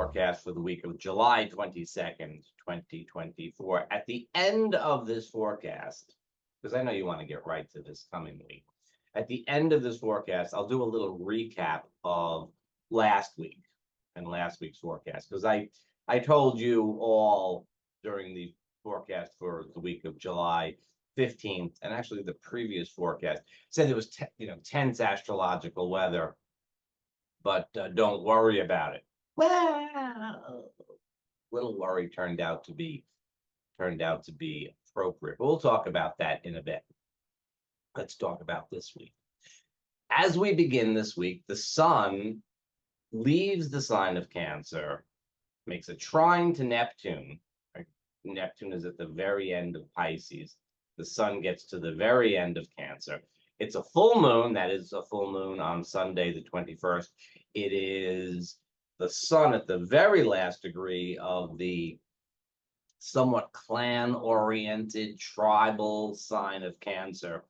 forecast for the week of July 22nd, 2024. At the end of this forecast, because I know you want to get right to this coming week, at the end of this forecast, I'll do a little recap of last week and last week's forecast, because I told you all during the forecast for the week of July 15th, and actually the previous forecast said it was tense astrological weather, but don't worry about it. Well, little worry turned out to be appropriate. We'll talk about that in a bit. Let's talk about this week. As we begin this week, the sun leaves the sign of Cancer, makes a trine to Neptune. Right? Neptune is at the very end of Pisces. The sun gets to the very end of Cancer. It's a full moon. That is a full moon on Sunday, the 21st. It is the sun at the very last degree of the somewhat clan-oriented tribal sign of Cancer,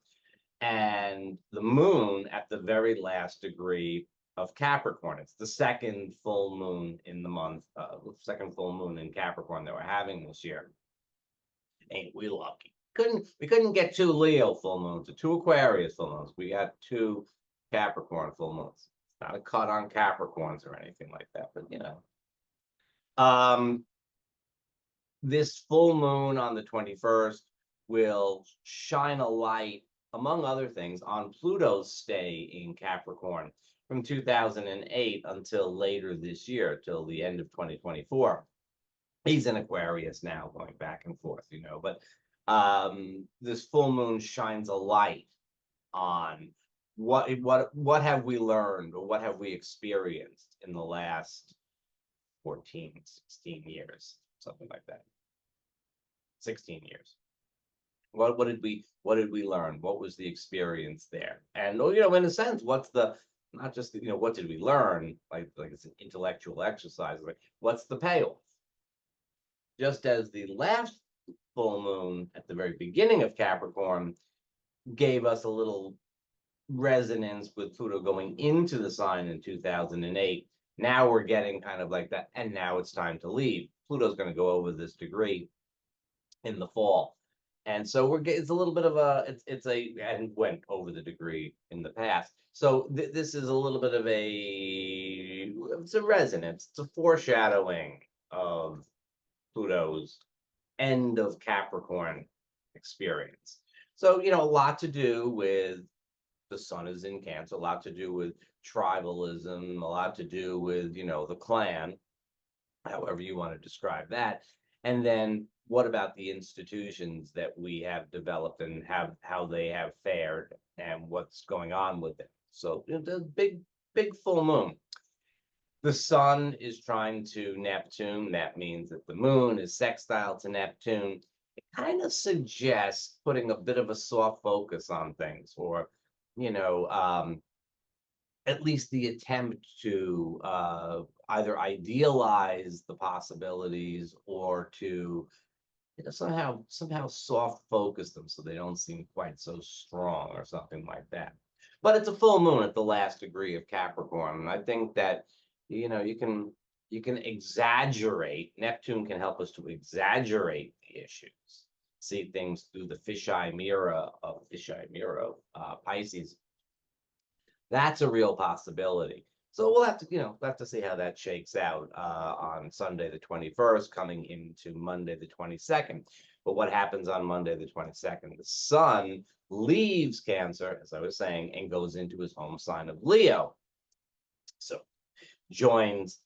and the moon at the very last degree of Capricorn. It's the second full moon in the month, second full moon in Capricorn that we're having this year. Ain't we lucky? We couldn't get 2 Leo full moons or 2 Aquarius full moons. We got 2 Capricorn full moons. It's not a cut on Capricorns or anything like that, but this full moon on the 21st will shine a light, among other things, on Pluto's stay in Capricorn from 2008 until later this year, till the end of 2024. He's in Aquarius now, going back and forth, but this full moon shines a light on what have we learned, or what have we experienced in the last 14, 16 years, something like that. 16 years. What did we learn? What was the experience there? And in a sense, what's the, not just what did we learn, like it's an intellectual exercise, like what's the payoff? Just as the last full moon at the very beginning of Capricorn gave us a little resonance with Pluto going into the sign in 2008, now we're getting kind of like that, and now it's time to leave. Pluto's going to go over this degree in the fall, and so it's a little bit of a and went over the degree in the past. So this is a little bit of it's a resonance, it's a foreshadowing of Pluto's end of Capricorn experience. So a lot to do with the sun is in Cancer, a lot to do with tribalism, a lot to do with the clan, however you want to describe that. And then what about the institutions that we have developed and how they have fared and what's going on with it? So the big full moon. The sun is trine to Neptune. That means that the moon is sextile to Neptune. It kind of suggests putting a bit of a soft focus on things, or at least the attempt to either idealize the possibilities, or to somehow soft focus them so they don't seem quite so strong, or something like that. But it's a full moon at the last degree of Capricorn, and I think that you can exaggerate. Neptune can help us to exaggerate the issues, see things through the fisheye mirror of Pisces. That's a real possibility. So we'll have to see how that shakes out on Sunday the 21st, coming into Monday the 22nd. But what happens on Monday the 22nd? The sun leaves Cancer, as I was saying, and goes into his home sign of Leo. So joins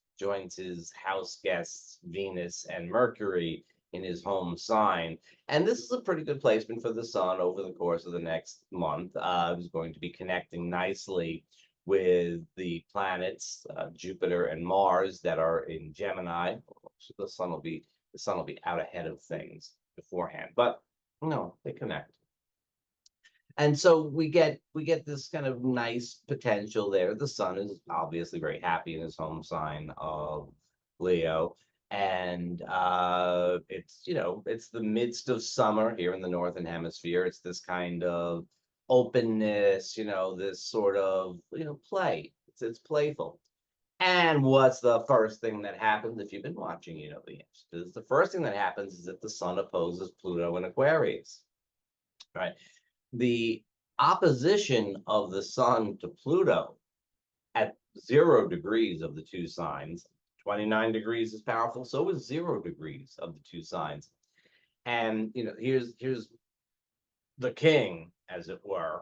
his house guests Venus and Mercury in his home sign, and this is a pretty good placement for the sun over the course of the next month. It's going to be connecting nicely with the planets Jupiter and Mars that are in Gemini. So the sun will be out ahead of things beforehand, but no, they connect. And so we get this kind of nice potential there. The sun is obviously very happy in his home sign of Leo, and it's the midst of summer here in the northern hemisphere. It's this kind of openness, this sort of play. It's playful. And what's the first thing that happens? If you've been watching, you know the answer. The first thing that happens is that the sun opposes Pluto in Aquarius, right? The opposition of the sun to Pluto at 0 degrees of the two signs, 29 degrees is powerful, so is 0 degrees of the two signs. And here's the king, as it were,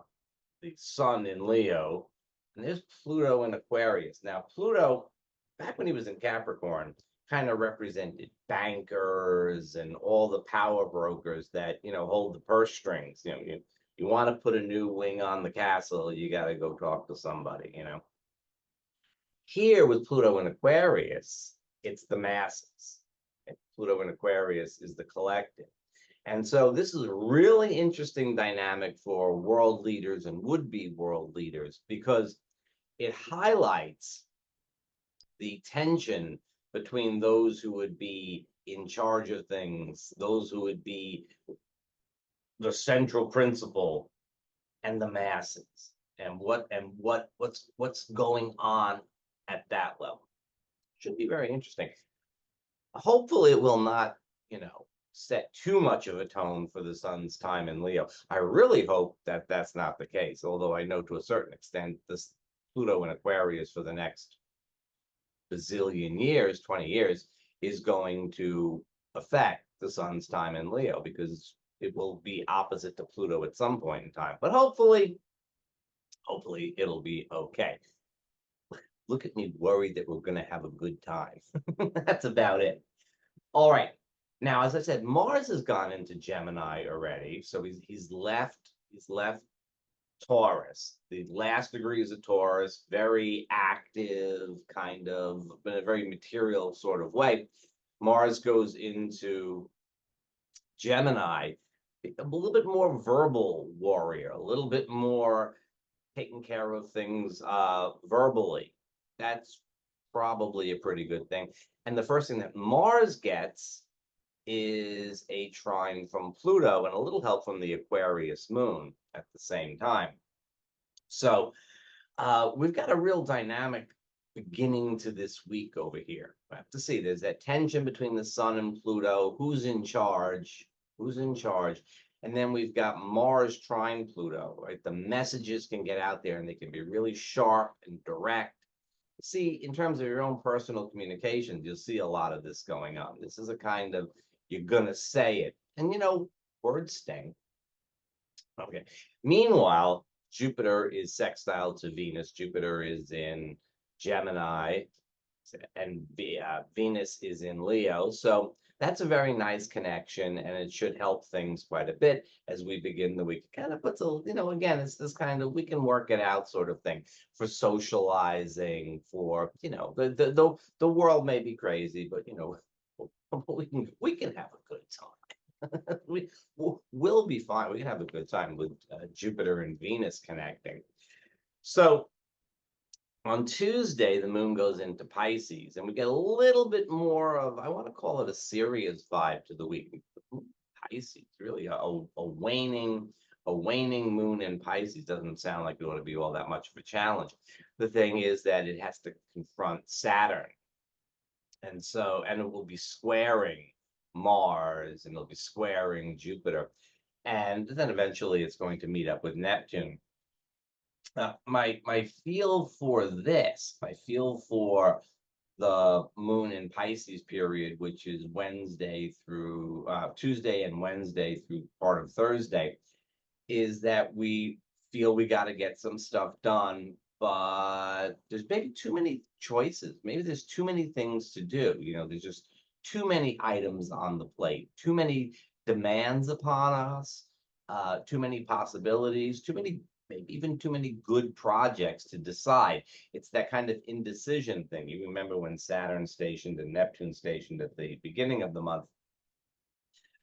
the sun in Leo, and there's Pluto in Aquarius. Now, Pluto, back when he was in Capricorn, kind of represented bankers and all the power brokers that hold the purse strings. You want to put a new wing on the castle, you got to go talk to somebody. Here with Pluto in Aquarius, it's the masses. And Pluto in Aquarius is the collective. And so this is a really interesting dynamic for world leaders and would-be world leaders, because it highlights the tension between those who would be in charge of things, those who would be the central principle, and the masses, and what's going on at that level. Should be very interesting. Hopefully it will not, set too much of a tone for the sun's time in Leo. I really hope that that's not the case, although I know to a certain extent this Pluto in Aquarius for the next bazillion years, 20 years, is going to affect the sun's time in Leo, because it will be opposite to Pluto at some point in time. But hopefully it'll be okay. Look at me worried that we're going to have a good time. That's about it. All right. Now, as I said, Mars has gone into Gemini already, so he's left Taurus. The last degrees of Taurus, very active, kind of, in a very material sort of way. Mars goes into Gemini, a little bit more verbal warrior, a little bit more taking care of things verbally. That's probably a pretty good thing. And the first thing that Mars gets is a trine from Pluto and a little help from the Aquarius moon at the same time. So we've got a real dynamic beginning to this week over here. I have to see, there's that tension between the sun and Pluto. Who's in charge? Who's in charge? And then we've got Mars trine Pluto, right? The messages can get out there and they can be really sharp and direct. See, in terms of your own personal communications, you'll see a lot of this going on. This is a kind of, you're going to say it. And, words sting. Okay. Meanwhile, Jupiter is sextile to Venus. Jupiter is in Gemini, and Venus is in Leo. So that's a very nice connection, and it should help things quite a bit as we begin the week. It kind of puts a, again, it's this kind of, we can work it out sort of thing for socializing, for, the world may be crazy, but, we can have a good time. We'll be fine. We can have a good time with Jupiter and Venus connecting. So on Tuesday, the moon goes into Pisces, and we get a little bit more of, I want to call it a serious vibe to the week. Pisces, really a waning moon in Pisces doesn't sound like it ought to be all that much of a challenge. The thing is that it has to confront Saturn. And it will be squaring Mars, and it'll be squaring Jupiter. And then eventually it's going to meet up with Neptune. My feel for this, my feel for the moon in Pisces period, which is Wednesday through Tuesday and Wednesday through part of Thursday, is that we feel we got to get some stuff done, but there's maybe too many choices. Maybe there's too many things to do. There's just too many items on the plate, too many demands upon us, too many possibilities, maybe even too many good projects to decide. It's that kind of indecision thing. You remember when Saturn stationed and Neptune stationed at the beginning of the month?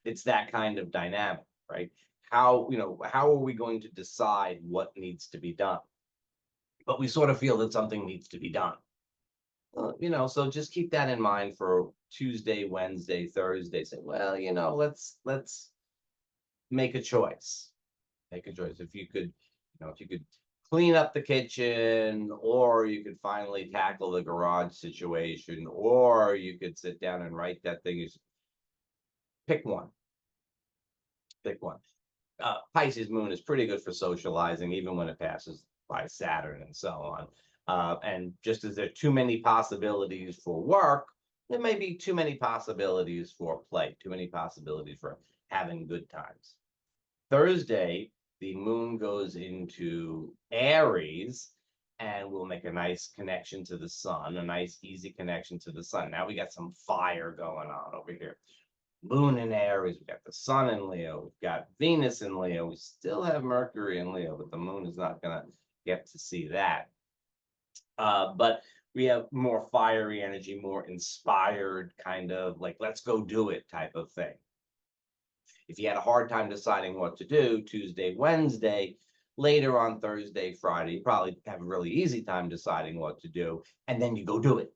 It's that kind of dynamic, right? How are we going to decide what needs to be done? But we sort of feel that something needs to be done. So just keep that in mind for Tuesday, Wednesday, Thursday. Say, well, let's make a choice. Make a choice. If you could clean up the kitchen, or you could finally tackle the garage situation, or you could sit down and write that thing. Pick one. Pick one. Pisces moon is pretty good for socializing, even when it passes by Saturn and so on. And just as there are too many possibilities for work, there may be too many possibilities for play, too many possibilities for having good times. Thursday, the moon goes into Aries and we'll make a nice connection to the sun, a nice, easy connection to the sun. Now we got some fire going on over here. Moon in Aries, we got the sun in Leo, we've got Venus in Leo, we still have Mercury in Leo, but the moon is not going to get to see that. But we have more fiery energy, more inspired, kind of like, let's go do it type of thing. If you had a hard time deciding what to do Tuesday, Wednesday, later on Thursday, Friday, you probably have a really easy time deciding what to do, and then you go do it,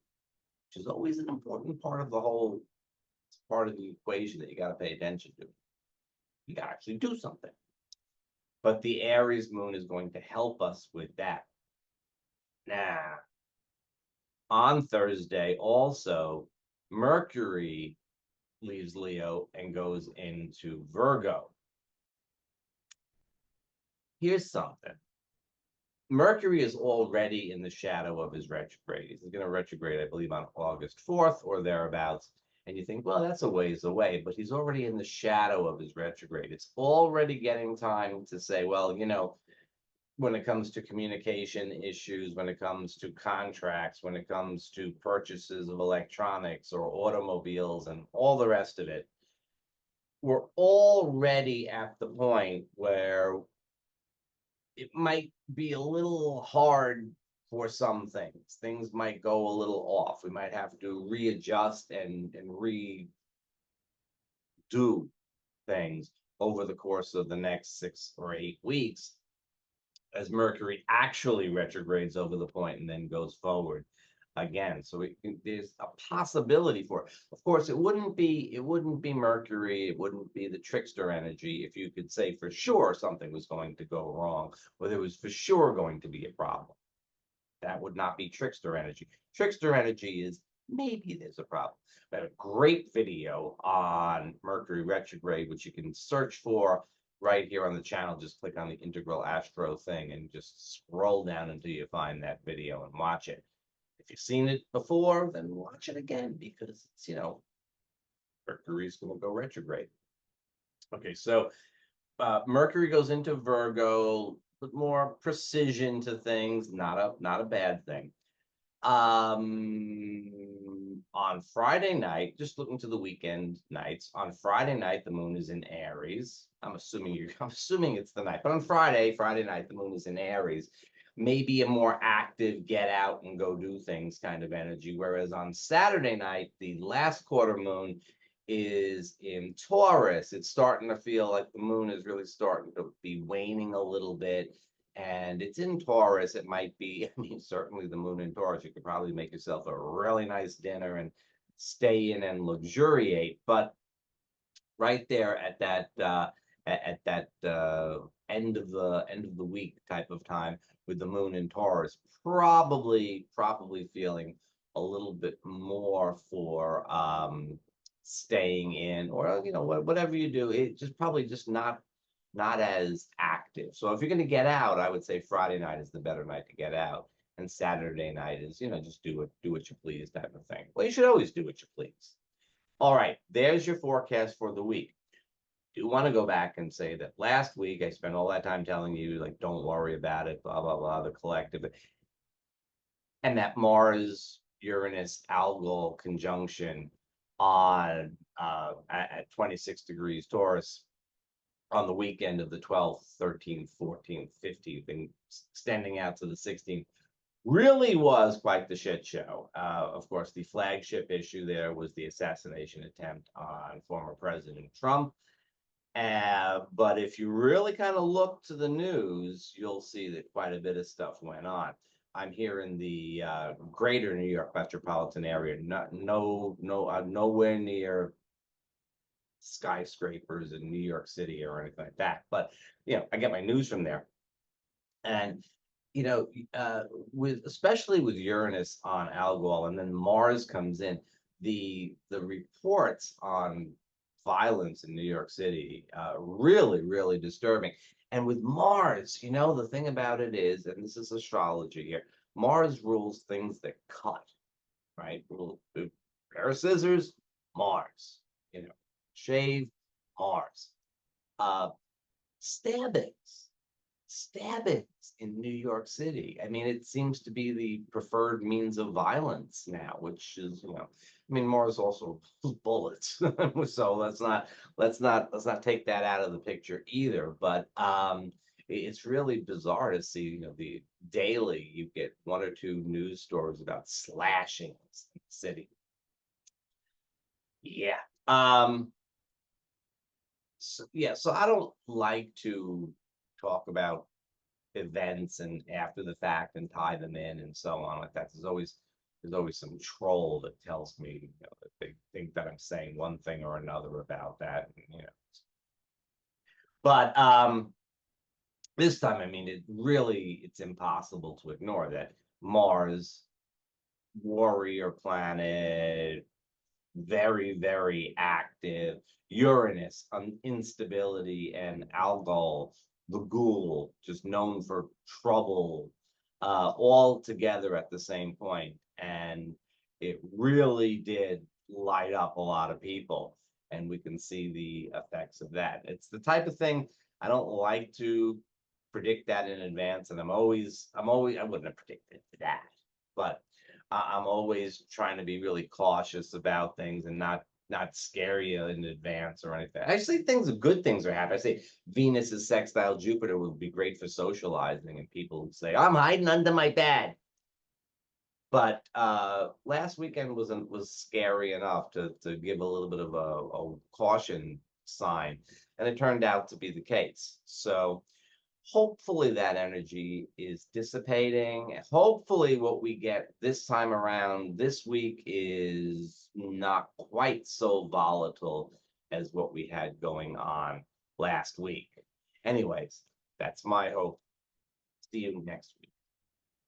which is always an important part of the whole part of the equation that you got to pay attention to. You got to actually do something. But the Aries moon is going to help us with that. Now, on Thursday, also, Mercury leaves Leo and goes into Virgo. Here's something. Mercury is already in the shadow of his retrograde. He's going to retrograde, I believe, on August 4th or thereabouts. And you think, well, that's a ways away, but he's already in the shadow of his retrograde. It's already getting time to say, well, you know, when it comes to communication issues, when it comes to contracts, when it comes to purchases of electronics or automobiles and all the rest of it, we're already at the point where it might be a little hard for some things. Things might go a little off. We might have to readjust and redo things over the course of the next 6 or 8 weeks as Mercury actually retrogrades over the point and then goes forward again. So there's a possibility for it. Of course, it wouldn't be Mercury, it wouldn't be the trickster energy if you could say for sure something was going to go wrong, or there was for sure going to be a problem. That would not be trickster energy. Trickster energy is maybe there's a problem. I had a great video on Mercury retrograde, which you can search for right here on the channel. Just click on the Integral Astro thing and just scroll down until you find that video and watch it. If you've seen it before, then watch it again, because it's, you know, Mercury's going to go retrograde. Okay, so Mercury goes into Virgo, with more precision to things, not a bad thing. On Friday night, just looking to the weekend nights, on Friday night the moon is in Aries. I'm assuming it's the night, but on Friday night the moon is in Aries. Maybe a more active get out and go do things kind of energy, whereas on Saturday night the last quarter moon is in Taurus. It's starting to feel like the moon is really starting to be waning a little bit, and it's in Taurus. It might be, I mean, certainly the moon in Taurus, you could probably make yourself a really nice dinner and stay in and luxuriate. But right there at that end of the week type of time with the moon in Taurus, probably feeling a little bit more for staying in, or you know, whatever you do, it just probably just not as active. So if you're going to get out, I would say Friday night is the better night to get out, and Saturday night is, you know, just do what you please type of thing. Well, you should always do what you please. All right, there's your forecast for the week. Do want to go back and say that last week I spent all that time telling you, like, don't worry about it, blah blah blah, the collective, and that Mars Uranus algal conjunction on at 26 degrees Taurus on the weekend of the 12th, 13th, 14th, 15th, and extending out to the 16th, really was quite the shit show. Of course, the flagship issue there was the assassination attempt on former President Trump. But if you really kind of look to the news, you'll see that quite a bit of stuff went on. I'm here in the greater New York metropolitan area, nowhere near skyscrapers in New York City or anything like that. But, you know, I get my news from there. And you know, with especially with Uranus on Algol, and then Mars comes in, the reports on violence in New York City, really, really disturbing. And with Mars, the thing about it is, and this is astrology here, Mars rules things that cut, right? Rule pair of scissors, Mars. Shave, Mars. Uh, stabbings stabbings in New York City. I mean, it seems to be the preferred means of violence now, which is, I mean, Mars also bullets. So let's not take that out of the picture either. But it's really bizarre to see, the daily you get one or two news stories about slashings in the city. Yeah. So I don't like to talk about events and after the fact and tie them in and so on like that. There's always some troll that tells me, that they think that I'm saying one thing or another about that. But this time, I mean, it's impossible to ignore that Mars, warrior planet, very, very active. Uranus on instability, and Algol, the ghoul, just known for trouble, all together at the same point. And it really did light up a lot of people. And we can see the effects of that. It's the type of thing I don't like to predict that in advance. And I wouldn't have predicted that, but I'm always trying to be really cautious about things and not scare you in advance or anything. I say good things are happening. I say Venus is sextile Jupiter would be great for socializing, and people say I'm hiding under my bed. But last weekend was scary enough to give a little bit of a caution sign, and it turned out to be the case. So hopefully that energy is dissipating. Hopefully what we get this time around this week is not quite so volatile as what we had going on last week. Anyways, that's my hope. See you next week.